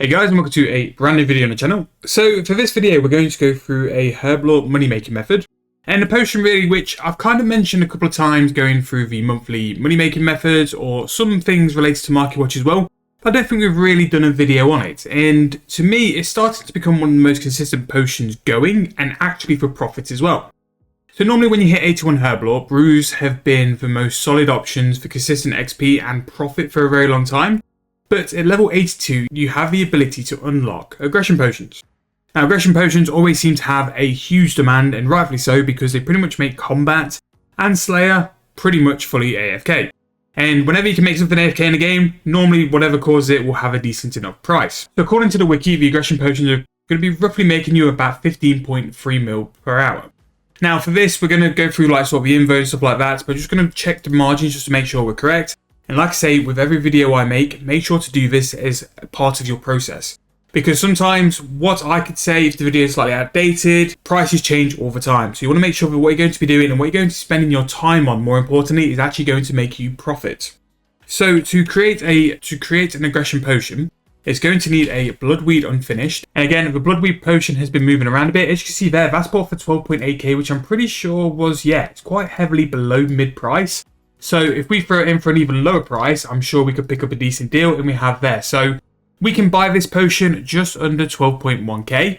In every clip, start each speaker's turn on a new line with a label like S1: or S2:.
S1: Hey guys, and welcome to a brand new video on the channel. So for this video, we're going to go through a Herblore money making method and a potion really which I've kind of mentioned a couple of times going through the monthly money making methods or some things related to Market Watch as well. But I don't think we've really done a video on it. And to me, it's starting to become one of the most consistent potions going and actually for profit as well. So normally when you hit 81 Herblore, brews have been the most solid options for consistent XP and profit for a very long time. But at level 82, you have the ability to unlock aggression potions. Now, aggression potions always seem to have a huge demand, and rightfully so, because they pretty much make combat and Slayer pretty much fully AFK. And whenever you can make something AFK in a game, normally whatever causes it will have a decent enough price. So according to the wiki, the aggression potions are going to be roughly making you about 15.3 mil per hour. Now for this, we're going to go through like sort of the info and stuff like that, but just going to check the margins just to make sure we're correct. And like I say, with every video I make sure to do this as a part of your process. Because sometimes what I could say, if the video is slightly outdated, prices change all the time. So you want to make sure that what you're going to be doing and what you're going to be spending your time on, more importantly, is actually going to make you profit. So to create an aggression potion, it's going to need a bloodweed unfinished. And again, the bloodweed potion has been moving around a bit. As you can see there, that's bought for 12.8k, which I'm pretty sure was, it's quite heavily below mid price. So if we throw it in for an even lower price, I'm sure we could pick up a decent deal, and we have there. So we can buy this potion just under 12.1k.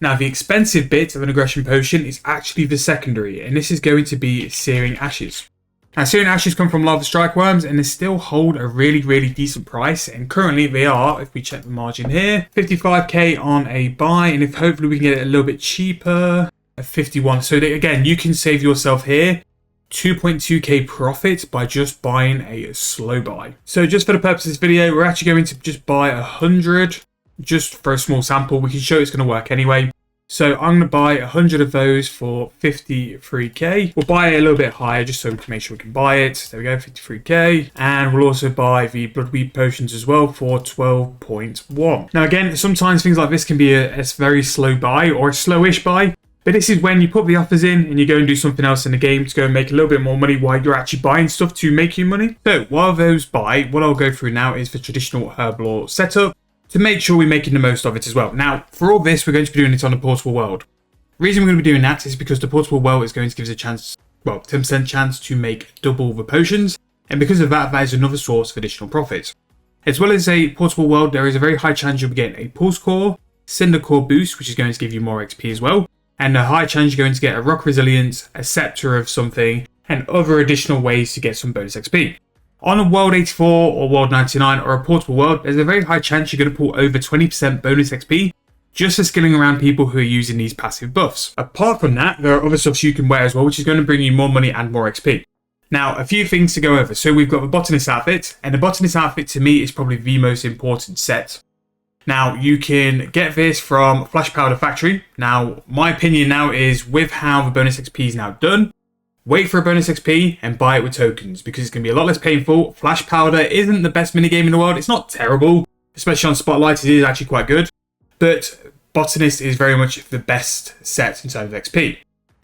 S1: Now the expensive bit of an aggression potion is actually the secondary, and this is going to be Searing Ashes. Now Searing Ashes come from Lava Strike Worms, and they still hold a really decent price, and currently they are, if we check the margin here, 55k on a buy, and if hopefully we can get it a little bit cheaper at 51. So that, again, you can save yourself here 2.2k profit by just buying a slow buy. So just for the purpose of this video, we're actually going to just buy 100 just for a small sample. We can show it's going to work anyway. So I'm going to buy 100 of those for 53k. We'll buy it a little bit higher just so we can make sure we can buy it. There we go, 53k. And we'll also buy the bloodweed potions as well for 12.1. Now again, sometimes things like this can be a very slow buy or a slowish buy. But this is when you put the offers in and you go and do something else in the game to go and make a little bit more money while you're actually buying stuff to make you money. So while those buy, what I'll go through now is the traditional Herblore setup to make sure we're making the most of it as well. Now, for all this, we're going to be doing it on the portable world. The reason we're going to be doing that is because the portable world is going to give us a chance, 10% chance to make double the potions. And because of that, that is another source of additional profit. As well as a portable world, there is a very high chance you'll be getting a pulse core, cinder core boost, which is going to give you more XP as well. And a high chance you're going to get a rock resilience, a scepter of something, and other additional ways to get some bonus XP. On a world 84 or world 99 or a portable world, there's a very high chance you're going to pull over 20% bonus XP just for skilling around people who are using these passive buffs. Apart from that, there are other stuff you can wear as well, which is going to bring you more money and more XP. Now, a few things to go over. So we've got the botanist outfit, and the botanist outfit to me is probably the most important set. Now, you can get this from Flash Powder Factory. Now, my opinion now is with how the bonus XP is now done, wait for a bonus XP and buy it with tokens because it's going to be a lot less painful. Flash Powder isn't the best minigame in the world. It's not terrible, especially on Spotlight. It is actually quite good. But Botanist is very much the best set in terms of XP.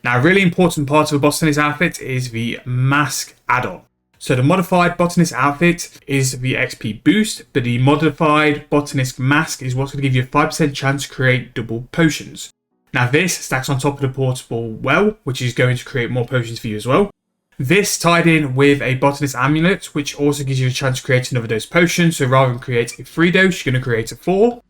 S1: Now, a really important part of the Botanist outfit is the Mask add-on. So the modified botanist outfit is the XP boost, but the modified botanist mask is what's going to give you a 5% chance to create double potions. Now this stacks on top of the portable well, which is going to create more potions for you as well. This tied in with a botanist amulet, which also gives you a chance to create another dose potion. So rather than create a 3 dose, you're going to create a 4.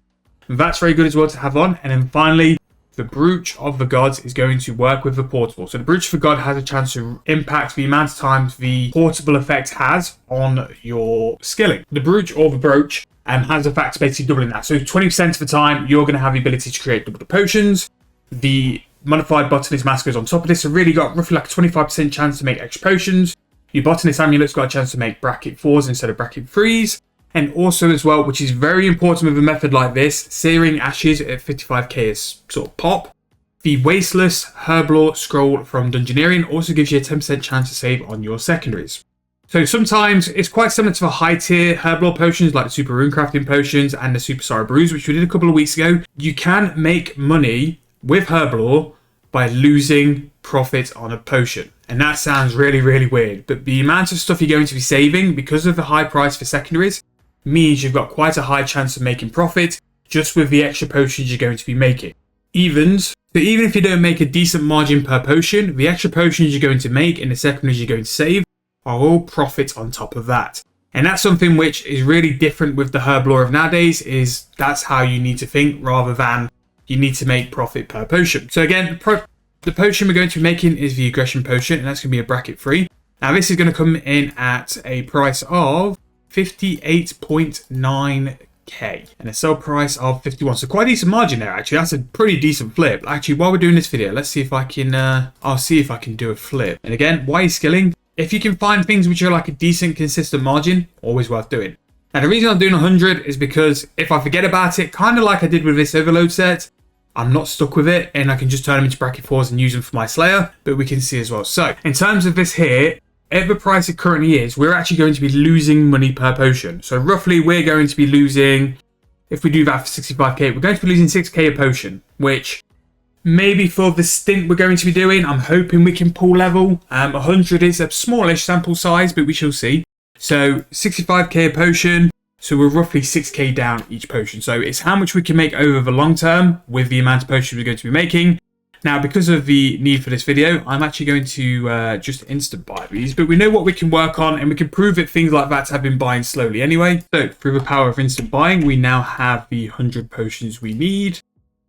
S1: That's very good as well to have on. And then finally, the Brooch of the Gods is going to work with the portable. So the Brooch of the God has a chance to impact the amount of times the portable effect has on your skilling. The Brooch or the Brooch has the fact basically doubling that. So 20% of the time, you're going to have the ability to create double the potions. The modified botanist mask goes on top of this. So really got roughly like a 25% chance to make extra potions. Your botanist amulet's got a chance to make bracket 4s instead of bracket 3s. And also as well, which is very important with a method like this, Searing Ashes at 55k is sort of pop. The Wasteless Herblore Scroll from Dungeoneering also gives you a 10% chance to save on your secondaries. So sometimes it's quite similar to the high tier Herblore potions like the Super Runecrafting potions and the Super Sorrow Brews, which we did a couple of weeks ago. You can make money with Herblore by losing profit on a potion. And that sounds really weird, but the amount of stuff you're going to be saving because of the high price for secondaries means you've got quite a high chance of making profit just with the extra potions you're going to be making. Evens, so even if you don't make a decent margin per potion, the extra potions you're going to make and the secondaries you're going to save are all profit on top of that. And that's something which is really different with the Herblore of nowadays, is that's how you need to think rather than you need to make profit per potion. So again, the potion we're going to be making is the aggression potion, and that's going to be a bracket 3. Now this is going to come in at a price of 58.9k and a sell price of 51. So quite a decent margin there, actually. That's a pretty decent flip. Actually, while we're doing this video, let's see if I can, I'll see if I can do a flip. And again, why skilling? If you can find things which are like a decent, consistent margin, always worth doing. Now, the reason I'm doing 100 is because if I forget about it, kind of like I did with this overload set, I'm not stuck with it and I can just turn them into bracket 4s and use them for my Slayer, but we can see as well. So, in terms of this here, at the price it currently is, we're actually going to be losing money per potion. So, roughly, we're going to be losing, if we do that for 65k, we're going to be losing 6k a potion, which maybe for the stint we're going to be doing, I'm hoping we can pull level. 100 is a smallish sample size, but we shall see. So 65k a potion, so we're roughly 6k down each potion. So it's how much we can make over the long term with the amount of potions we're going to be making. Now, because of the need for this video, I'm actually going to just instant buy these, but we know what we can work on and we can prove that things like that have been buying slowly anyway. So through the power of instant buying, we now have the 100 potions we need.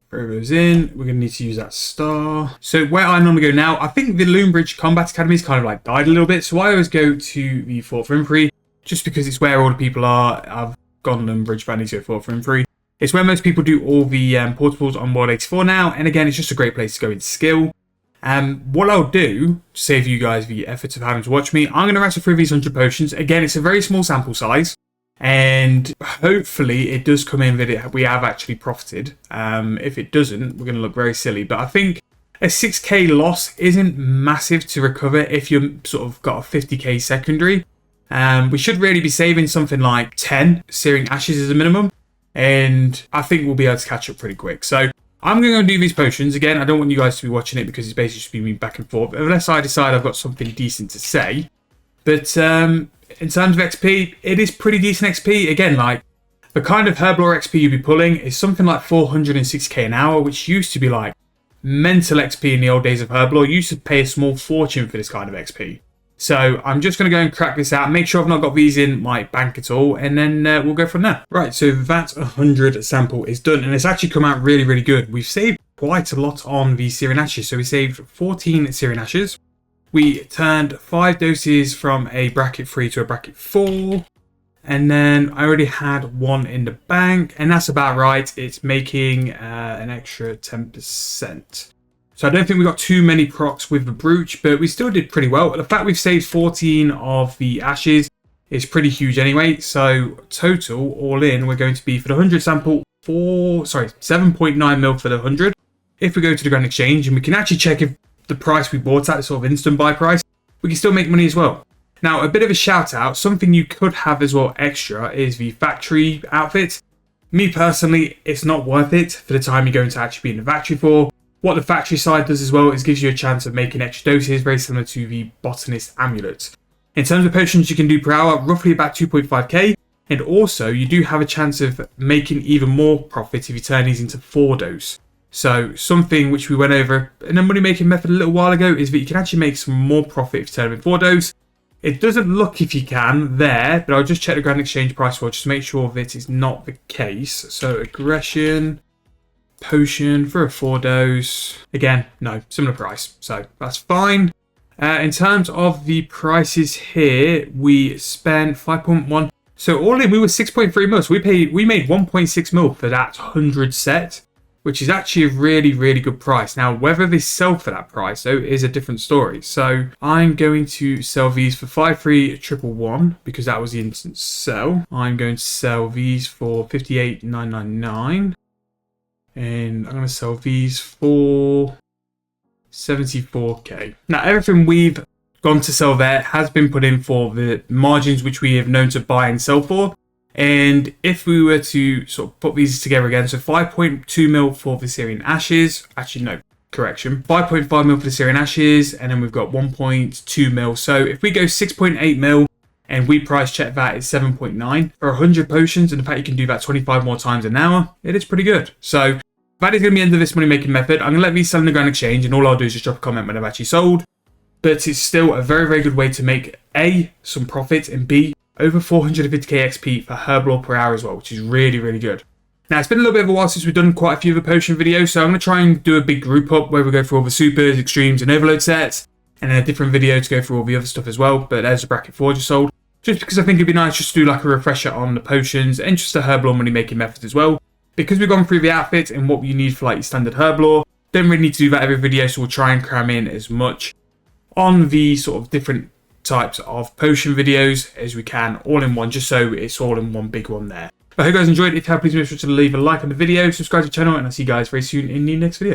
S1: Throw those in. We're going to need to use that star. So where I normally go now, I think the Loonbridge Combat Academy's kind of like died a little bit. So I always go to the Fort Frimfree just because it's where all the people are. I've gone Loonbridge, but I need to go Fort Frimfree. It's where most people do all the portables on World 84 now. And again, it's just a great place to go in skill. What I'll do to save you guys the effort of having to watch me, I'm going to wrestle through these 100 potions. Again, it's a very small sample size. And hopefully it does come in that we have actually profited. If it doesn't, we're going to look very silly. But I think a 6k loss isn't massive to recover if you've sort of got a 50k secondary. We should really be saving something like 10 Searing Ashes as a minimum. And I think we'll be able to catch up pretty quick. So I'm going to do these potions. Again, I don't want you guys to be watching it because it's basically just me back and forth. Unless I decide I've got something decent to say. But in terms of XP, it is pretty decent XP. Again, like the kind of Herblore XP you'd be pulling is something like 460k an hour, which used to be like mental XP in the old days of Herblore. You used to pay a small fortune for this kind of XP. So I'm just going to go and crack this out, make sure I've not got these in my bank at all, and then we'll go from there. Right, so that 100 sample is done, and it's actually come out really, really good. We've saved quite a lot on the Searing Ashes. So we saved 14 Searing Ashes. We turned 5 doses from a bracket 3 to a bracket 4. And then I already had 1 in the bank. And that's about right. It's making an extra 10%. So I don't think we got too many procs with the brooch, but we still did pretty well. The fact we've saved 14 of the ashes is pretty huge anyway. So total, all in, we're going to be for the 100 sample, 7.9 mil for the 100. If we go to the Grand Exchange, and we can actually check if the price we bought at, the sort of instant buy price, we can still make money as well. Now, a bit of a shout out, something you could have as well extra is the factory outfit. Me personally, it's not worth it for the time you're going to actually be in the factory for. What the factory side does as well is gives you a chance of making extra doses, very similar to the botanist amulet. In terms of potions you can do per hour, roughly about 2.5k. And also, you do have a chance of making even more profit if you turn these into 4 dose. So something which we went over in a money making method a little while ago is that you can actually make some more profit if you turn them in 4 dose. It doesn't look if you can there, but I'll just check the Grand Exchange price for just to make sure that it's not the case. So aggression, potion for a 4 dose. Again, no, similar price. So that's fine. In terms of the prices here, we spent 5.1. So all in, we were 6.3 mil. So we made 1.6 mil for that 100 set, which is actually a really, really good price. Now, whether they sell for that price, though, is a different story. So I'm going to sell these for 53111 because that was the instant sell. I'm going to sell these for 58,999. And I'm going to sell these for 74k. Now, everything we've gone to sell there has been put in for the margins which we have known to buy and sell for. And if we were to sort of put these together again, so 5.2 mil for the Searing Ashes, actually no, correction, 5.5 mil for the Searing Ashes, and then we've got 1.2 mil. So if we go 6.8 mil and we price check that at 7.9 for 100 potions, and the fact you can do that 25 more times an hour, it is pretty good. So that is going to be the end of this money making method. I'm going to let these sell in the Grand Exchange, and all I'll do is just drop a comment when I've actually sold. But it's still a very, very good way to make A, some profit, and B, over 450k XP for Herblore per hour as well, which is really, really good. Now, it's been a little bit of a while since we've done quite a few of the potion videos, so I'm going to try and do a big group up where we go through all the supers, extremes, and overload sets, and then a different video to go through all the other stuff as well. But there's a bracket 4 just sold, just because I think it'd be nice just to do like a refresher on the potions and just the Herblore money making methods as well. Because we've gone through the outfit and what you need for like your standard Herblore, don't really need to do that every video, so we'll try and cram in as much on the sort of different types of potion videos as we can, all in one, just so it's all in one big one there. I hope you guys enjoyed. If you have, please make sure to leave a like on the video, subscribe to the channel, and I'll see you guys very soon in the next video.